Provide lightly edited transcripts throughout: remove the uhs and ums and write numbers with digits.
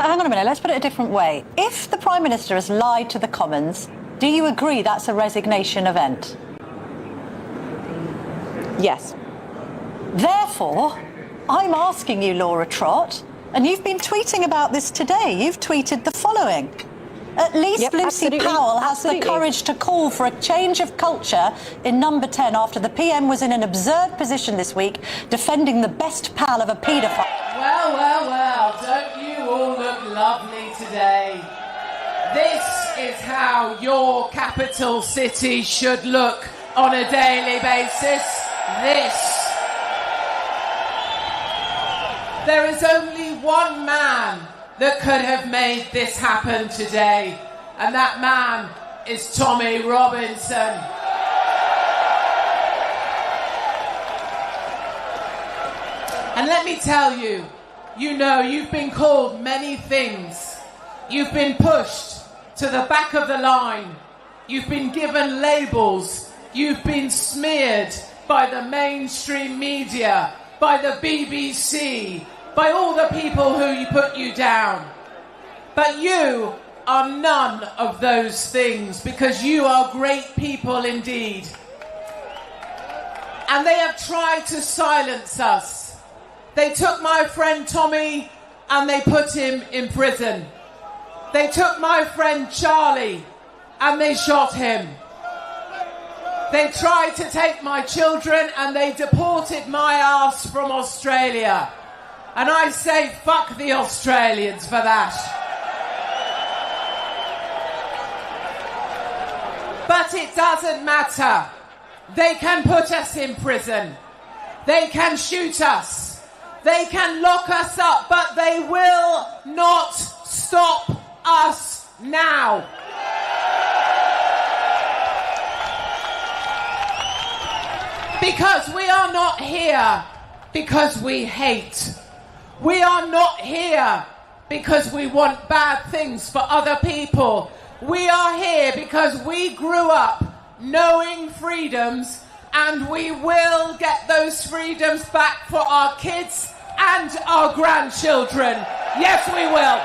hang on a minute, let's put it a different way. If the Prime Minister has lied to the Commons, do you agree that's a resignation event? Yes. Therefore, I'm asking you, Laura Trott, and you've been tweeting about this today. You've tweeted the following. At least Lucy Powell has the courage to call for a change of culture in Number 10 after the PM was in an absurd position this week defending the best pal of a paedophile. Well, well, well, don't you all look lovely today? This is how your capital city should look on a daily basis. There is only one man that could have made this happen today, and that man is Tommy Robinson. And let me tell you, you know, you've been called many things. You've been pushed to the back of the line. You've been given labels. You've been smeared by the mainstream media, by the BBC, by all the people who put you down. But you are none of those things, because you are great people indeed. And they have tried to silence us. They took my friend Tommy and they put him in prison. They took my friend Charlie and they shot him. They tried to take my children and they deported my ass from Australia. And I say fuck the Australians for that. But it doesn't matter. They can put us in prison. They can shoot us. They can lock us up, but they will not stop us now. Because we are not here because we hate. We are not here because we want bad things for other people. We are here because we grew up knowing freedoms, and we will get those freedoms back for our kids and our grandchildren. Yes, we will.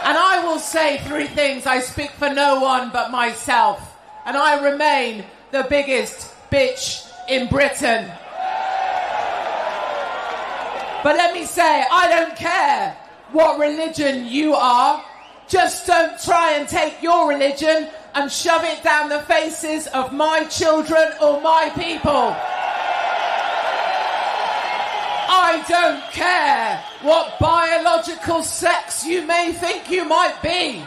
And I will say three things. I speak for no one but myself. And I remain the biggest bitch in Britain. But let me say, I don't care what religion you are. Just don't try and take your religion and shove it down the faces of my children or my people. I don't care what biological sex you may think you might be.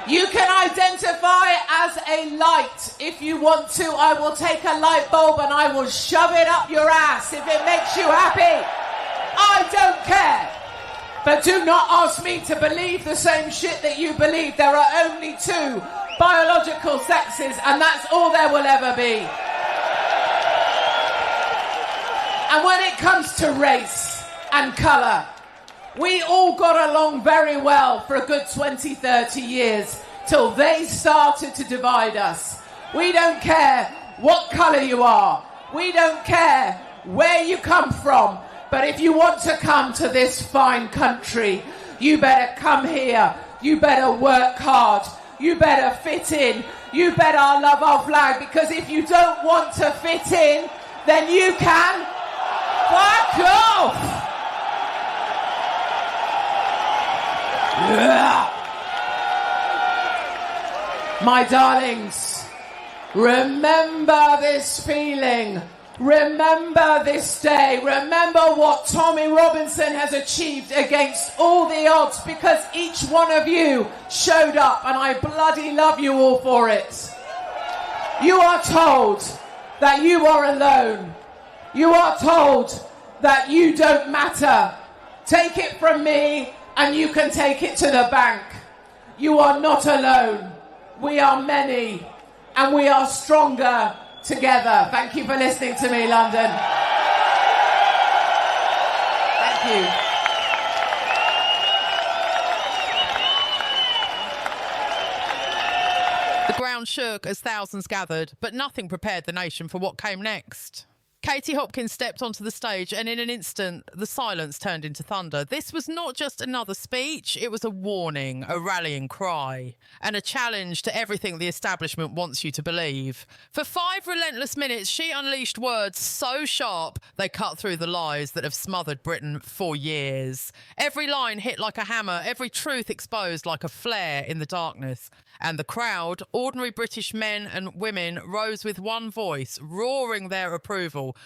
You can identify as a light if you want to. I will take a light bulb and I will shove it up your ass if it makes you happy. I don't care. But do not ask me to believe the same shit that you believe. There are only two biological sexes, and that's all there will ever be. And when it comes to race and colour, we all got along very well for a good 20, 30 years till they started to divide us. We don't care what colour you are. We don't care where you come from. But if you want to come to this fine country, you better come here. You better work hard. You better fit in. You better love our flag, because if you don't want to fit in, then you can fuck off. My darlings, remember this feeling. Remember this day. Remember what Tommy Robinson has achieved against all the odds, because each one of you showed up, and I bloody love you all for it. You are told that you are alone. You are told that you don't matter. Take it from me, and you can take it to the bank. You are not alone. We are many, and we are stronger together. Thank you for listening to me, London. Thank you. The ground shook as thousands gathered, but nothing prepared the nation for what came next. Katie Hopkins stepped onto the stage and in an instant, the silence turned into thunder. This was not just another speech, it was a warning, a rallying cry, and a challenge to everything the establishment wants you to believe. For 5 relentless minutes, she unleashed words so sharp they cut through the lies that have smothered Britain for years. Every line hit like a hammer, every truth exposed like a flare in the darkness. And the crowd, ordinary British men and women, rose with one voice, roaring their approval.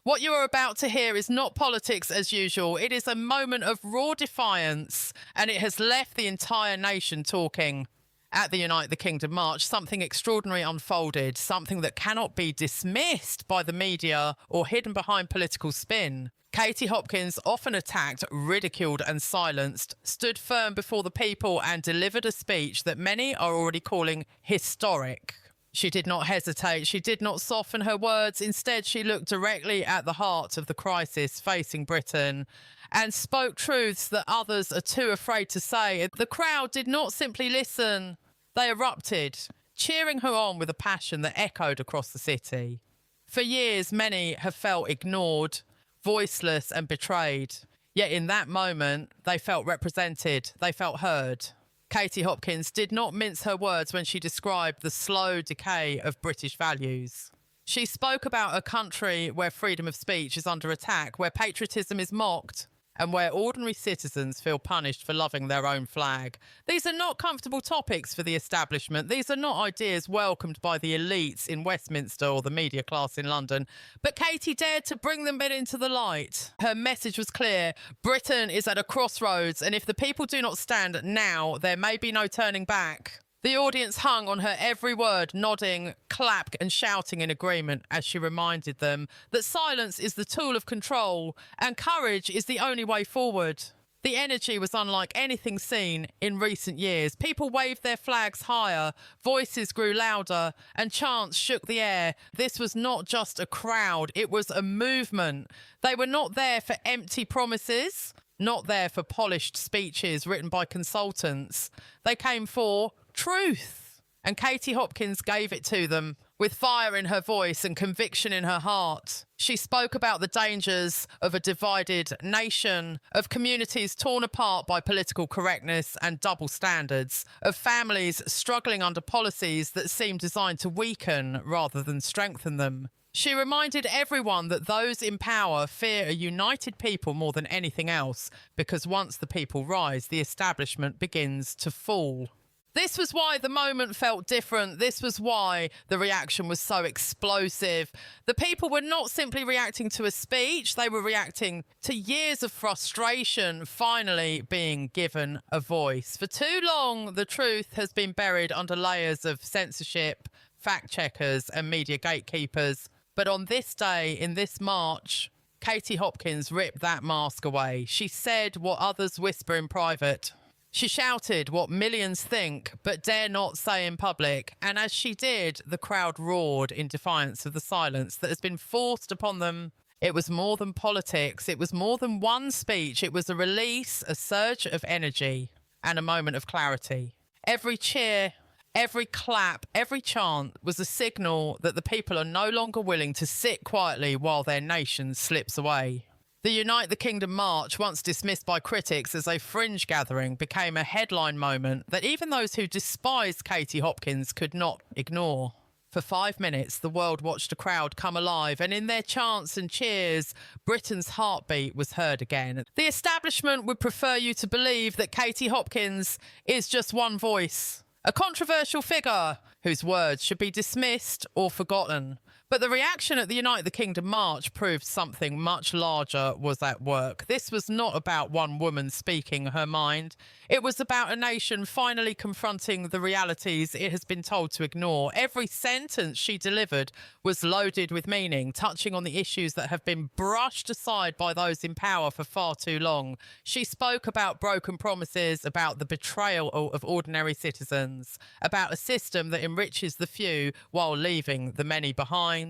What you are about to hear is not politics as usual. It is a moment of raw defiance, and it has left the entire nation talking. At the Unite the Kingdom March, something extraordinary unfolded, something that cannot be dismissed by the media or hidden behind political spin. Katie Hopkins, often attacked, ridiculed and silenced, stood firm before the people and delivered a speech that many are already calling historic. She did not hesitate. She did not soften her words. Instead, she looked directly at the heart of the crisis facing Britain and spoke truths that others are too afraid to say. The crowd did not simply listen. They erupted, cheering her on with a passion that echoed across the city. For years, many have felt ignored, voiceless and betrayed. Yet in that moment, they felt represented. They felt heard. Katie Hopkins did not mince her words when she described the slow decay of British values. She spoke about a country where freedom of speech is under attack, where patriotism is mocked, and where ordinary citizens feel punished for loving their own flag. These are not comfortable topics for the establishment. These are not ideas welcomed by the elites in Westminster or the media class in London. But Katie dared to bring them into the light. Her message was clear. Britain is at a crossroads, and if the people do not stand now, there may be no turning back. The audience hung on her every word, nodding, clapping and shouting in agreement as she reminded them that silence is the tool of control and courage is the only way forward. The energy was unlike anything seen in recent years. People waved their flags higher, voices grew louder, and chants shook the air. This was not just a crowd, it was a movement. They were not there for empty promises, not there for polished speeches written by consultants. They came for truth. And Katie Hopkins gave it to them with fire in her voice and conviction in her heart. She spoke about the dangers of a divided nation, of communities torn apart by political correctness and double standards, of families struggling under policies that seem designed to weaken rather than strengthen them. She reminded everyone that those in power fear a united people more than anything else, because once the people rise, the establishment begins to fall. This was why the moment felt different. This was why the reaction was so explosive. The people were not simply reacting to a speech, they were reacting to years of frustration finally being given a voice. For too long, the truth has been buried under layers of censorship, fact checkers and media gatekeepers. But on this day, in this march, Katie Hopkins ripped that mask away. She said what others whisper in private. She shouted what millions think but dare not say in public, and as she did, the crowd roared in defiance of the silence that has been forced upon them. It was more than politics, it was more than one speech, it was a release, a surge of energy, and a moment of clarity. Every cheer, every clap, every chant was a signal that the people are no longer willing to sit quietly while their nation slips away. The Unite the Kingdom March, once dismissed by critics as a fringe gathering, became a headline moment that even those who despised Katie Hopkins could not ignore. For 5 minutes, the world watched a crowd come alive, and in their chants and cheers, Britain's heartbeat was heard again. The establishment would prefer you to believe that Katie Hopkins is just one voice, a controversial figure whose words should be dismissed or forgotten. But the reaction at the Unite the Kingdom March proved something much larger was at work. This was not about one woman speaking her mind. It was about a nation finally confronting the realities it has been told to ignore. Every sentence she delivered was loaded with meaning, touching on the issues that have been brushed aside by those in power for far too long. She spoke about broken promises, about the betrayal of ordinary citizens, about a system that enriches the few while leaving the many behind.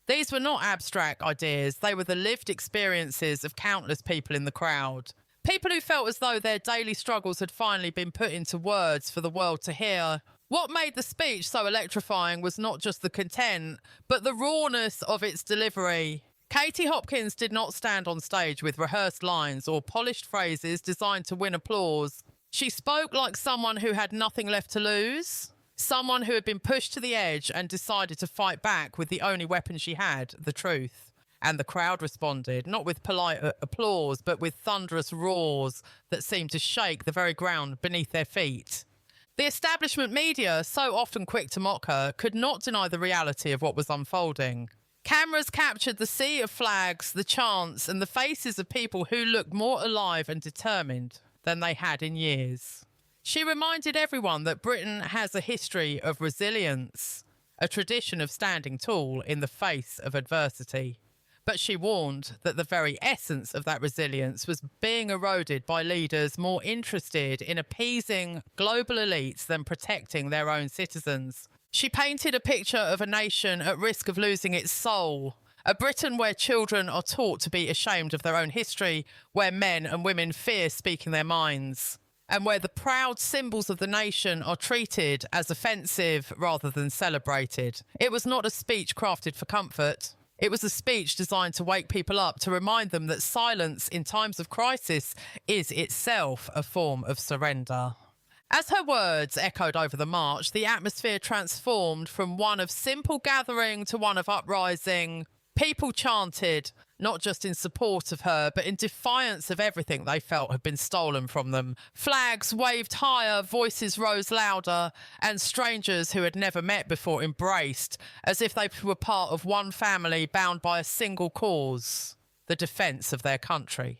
These were not abstract ideas, they were the lived experiences of countless people in the crowd. People who felt as though their daily struggles had finally been put into words for the world to hear. What made the speech so electrifying was not just the content, but the rawness of its delivery. Katie Hopkins did not stand on stage with rehearsed lines or polished phrases designed to win applause. She spoke like someone who had nothing left to lose, someone who had been pushed to the edge and decided to fight back with the only weapon she had, the truth. And the crowd responded, not with polite applause, but with thunderous roars that seemed to shake the very ground beneath their feet. The establishment media, so often quick to mock her, could not deny the reality of what was unfolding. Cameras captured the sea of flags, the chants, and the faces of people who looked more alive and determined than they had in years. She reminded everyone that Britain has a history of resilience, a tradition of standing tall in the face of adversity. But she warned that the very essence of that resilience was being eroded by leaders more interested in appeasing global elites than protecting their own citizens. She painted a picture of a nation at risk of losing its soul, a Britain where children are taught to be ashamed of their own history, where men and women fear speaking their minds, and where the proud symbols of the nation are treated as offensive rather than celebrated. It was not a speech crafted for comfort. It was a speech designed to wake people up, to remind them that silence in times of crisis is itself a form of surrender. As her words echoed over the march, the atmosphere transformed from one of simple gathering to one of uprising. People chanted, not just in support of her, but in defiance of everything they felt had been stolen from them. Flags waved higher, voices rose louder, and strangers who had never met before embraced, as if they were part of one family bound by a single cause, the defence of their country.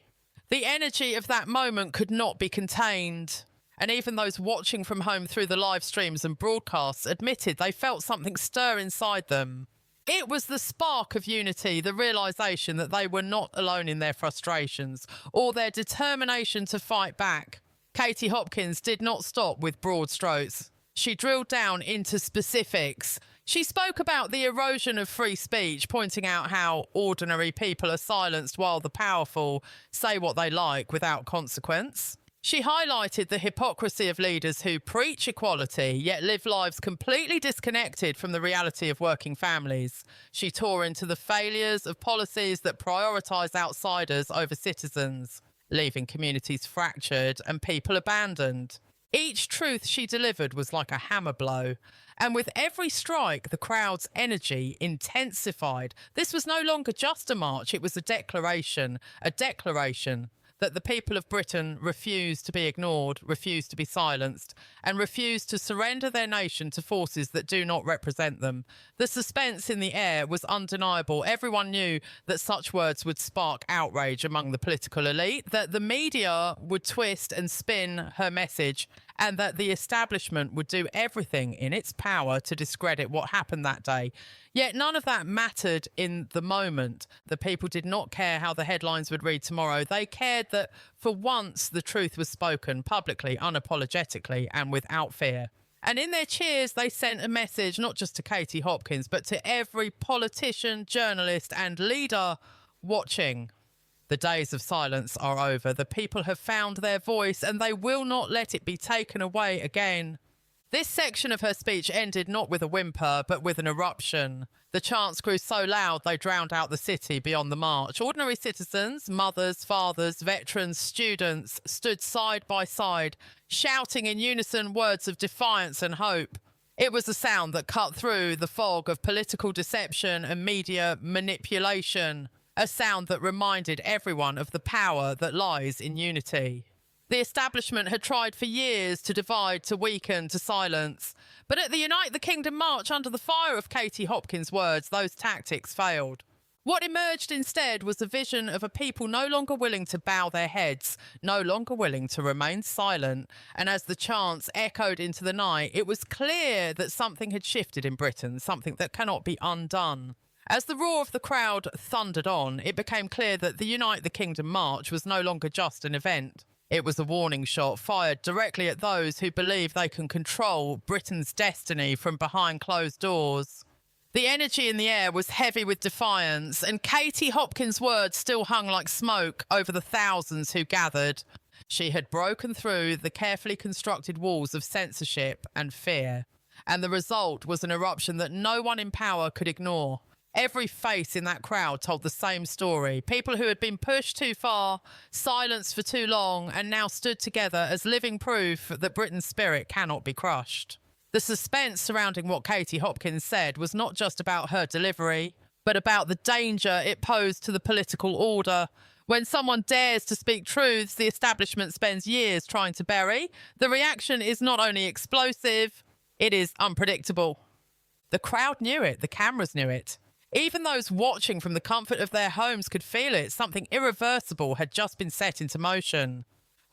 The energy of that moment could not be contained, and even those watching from home through the live streams and broadcasts admitted they felt something stir inside them. It was the spark of unity, the realisation that they were not alone in their frustrations or their determination to fight back. Katie Hopkins did not stop with broad strokes. She drilled down into specifics. She spoke about the erosion of free speech, pointing out how ordinary people are silenced while the powerful say what they like without consequence. She highlighted the hypocrisy of leaders who preach equality, yet live lives completely disconnected from the reality of working families. She tore into the failures of policies that prioritise outsiders over citizens, leaving communities fractured and people abandoned. Each truth she delivered was like a hammer blow, and with every strike, the crowd's energy intensified. This was no longer just a march, it was a declaration that the people of Britain refused to be ignored, refused to be silenced, and refused to surrender their nation to forces that do not represent them. The suspense in the air was undeniable. Everyone knew that such words would spark outrage among the political elite, that the media would twist and spin her message, and that the establishment would do everything in its power to discredit what happened that day. Yet none of that mattered in the moment. The people did not care how the headlines would read tomorrow. They cared that for once the truth was spoken publicly, unapologetically, and without fear. And in their cheers, they sent a message not just to Katie Hopkins, but to every politician, journalist, and leader watching. The days of silence are over. The people have found their voice, and they will not let it be taken away again. This section of her speech ended not with a whimper, but with an eruption. The chants grew so loud they drowned out the city beyond the march. Ordinary citizens, mothers, fathers, veterans, students, stood side by side, shouting in unison words of defiance and hope. It was a sound that cut through the fog of political deception and media manipulation, a sound that reminded everyone of the power that lies in unity. The establishment had tried for years to divide, to weaken, to silence. But at the Unite the Kingdom march, under the fire of Katie Hopkins' words, those tactics failed. What emerged instead was a vision of a people no longer willing to bow their heads, no longer willing to remain silent. And as the chants echoed into the night, it was clear that something had shifted in Britain, something that cannot be undone. As the roar of the crowd thundered on, it became clear that the Unite the Kingdom march was no longer just an event. It was a warning shot fired directly at those who believe they can control Britain's destiny from behind closed doors. The energy in the air was heavy with defiance, and Katie Hopkins' words still hung like smoke over the thousands who gathered. She had broken through the carefully constructed walls of censorship and fear. And the result was an eruption that no one in power could ignore. Every face in that crowd told the same story. People who had been pushed too far, silenced for too long, and now stood together as living proof that Britain's spirit cannot be crushed. The suspense surrounding what Katie Hopkins said was not just about her delivery, but about the danger it posed to the political order. When someone dares to speak truths the establishment spends years trying to bury, the reaction is not only explosive, it is unpredictable. The crowd knew it, the cameras knew it. Even those watching from the comfort of their homes could feel it. Something irreversible had just been set into motion.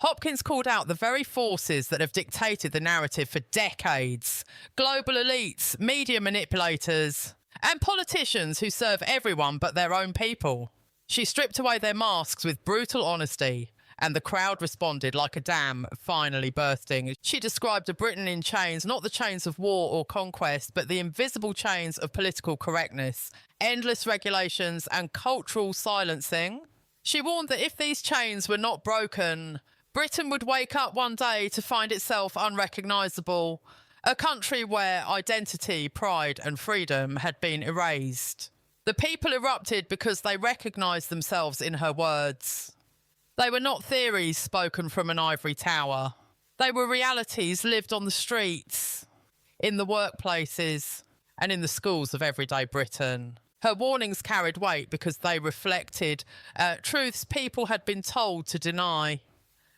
Hopkins called out the very forces that have dictated the narrative for decades. Global elites, media manipulators, and politicians who serve everyone but their own people. She stripped away their masks with brutal honesty, and the crowd responded like a dam finally bursting. She described a Britain in chains, not the chains of war or conquest, but the invisible chains of political correctness, endless regulations and cultural silencing. She warned that if these chains were not broken, Britain would wake up one day to find itself unrecognisable, a country where identity, pride and freedom had been erased. The people erupted because they recognised themselves in her words. They were not theories spoken from an ivory tower. They were realities lived on the streets, in the workplaces, and in the schools of everyday Britain. Her warnings carried weight because they reflected truths people had been told to deny.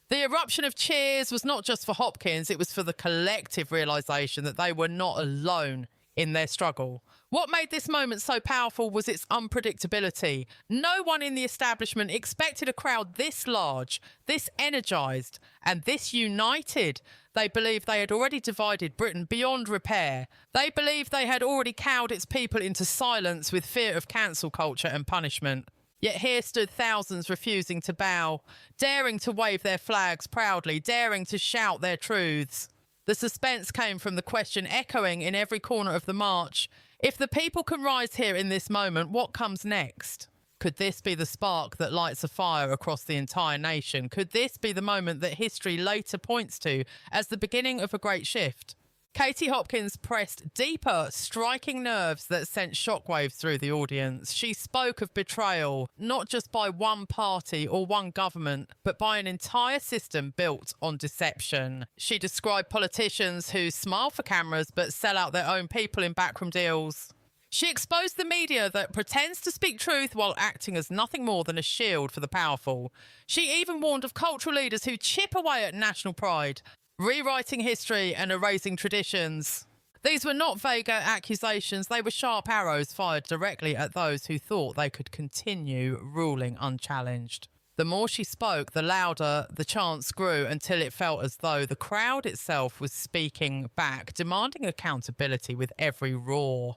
The eruption of cheers was not just for Hopkins, it was for the collective realisation that they were not alone in their struggle. What made this moment so powerful was its unpredictability. No one in the establishment expected a crowd this large, this energised, and this united. They believed they had already divided Britain beyond repair. They believed they had already cowed its people into silence with fear of cancel culture and punishment. Yet here stood thousands refusing to bow, daring to wave their flags proudly, daring to shout their truths. The suspense came from the question echoing in every corner of the march. If the people can rise here in this moment, what comes next? Could this be the spark that lights a fire across the entire nation? Could this be the moment that history later points to as the beginning of a great shift? Katie Hopkins pressed deeper, striking nerves that sent shockwaves through the audience. She spoke of betrayal, not just by one party or one government, but by an entire system built on deception. She described politicians who smile for cameras but sell out their own people in backroom deals. She exposed the media that pretends to speak truth while acting as nothing more than a shield for the powerful. She even warned of cultural leaders who chip away at national pride, rewriting history and erasing traditions. These were not vague accusations, they were sharp arrows fired directly at those who thought they could continue ruling unchallenged. The more she spoke, the louder the chants grew until it felt as though the crowd itself was speaking back, demanding accountability with every roar.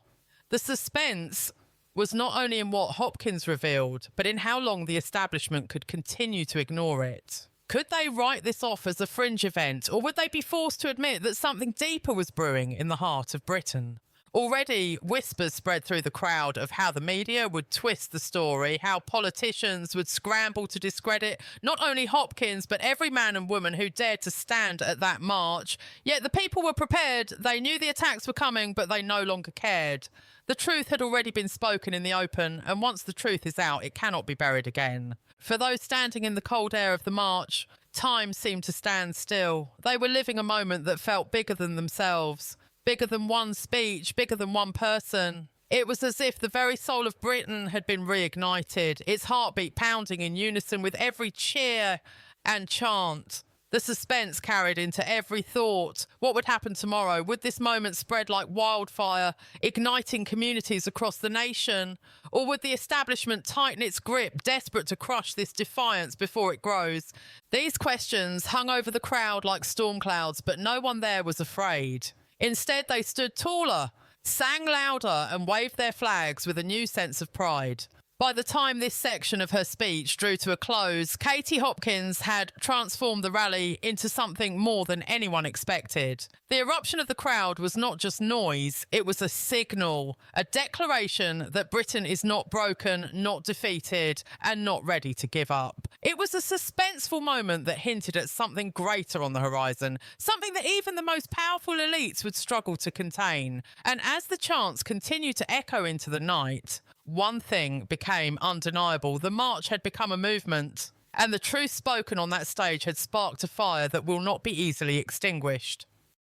The suspense was not only in what Hopkins revealed, but in how long the establishment could continue to ignore it. Could they write this off as a fringe event, or would they be forced to admit that something deeper was brewing in the heart of Britain? Already, whispers spread through the crowd of how the media would twist the story, how politicians would scramble to discredit not only Hopkins, but every man and woman who dared to stand at that march. Yet the people were prepared. They knew the attacks were coming, but they no longer cared. The truth had already been spoken in the open, and once the truth is out, it cannot be buried again. For those standing in the cold air of the march, time seemed to stand still. They were living a moment that felt bigger than themselves, bigger than one speech, bigger than one person. It was as if the very soul of Britain had been reignited, its heartbeat pounding in unison with every cheer and chant. The suspense carried into every thought. What would happen tomorrow? Would this moment spread like wildfire, igniting communities across the nation? Or would the establishment tighten its grip, desperate to crush this defiance before it grows? These questions hung over the crowd like storm clouds, but no one there was afraid. Instead, they stood taller, sang louder, and waved their flags with a new sense of pride. By the time this section of her speech drew to a close, Katie Hopkins had transformed the rally into something more than anyone expected. The eruption of the crowd was not just noise, it was a signal, a declaration that Britain is not broken, not defeated, and not ready to give up. It was a suspenseful moment that hinted at something greater on the horizon, something that even the most powerful elites would struggle to contain. And as the chants continued to echo into the night, one thing became undeniable. The march had become a movement, and the truth spoken on that stage had sparked a fire that will not be easily extinguished.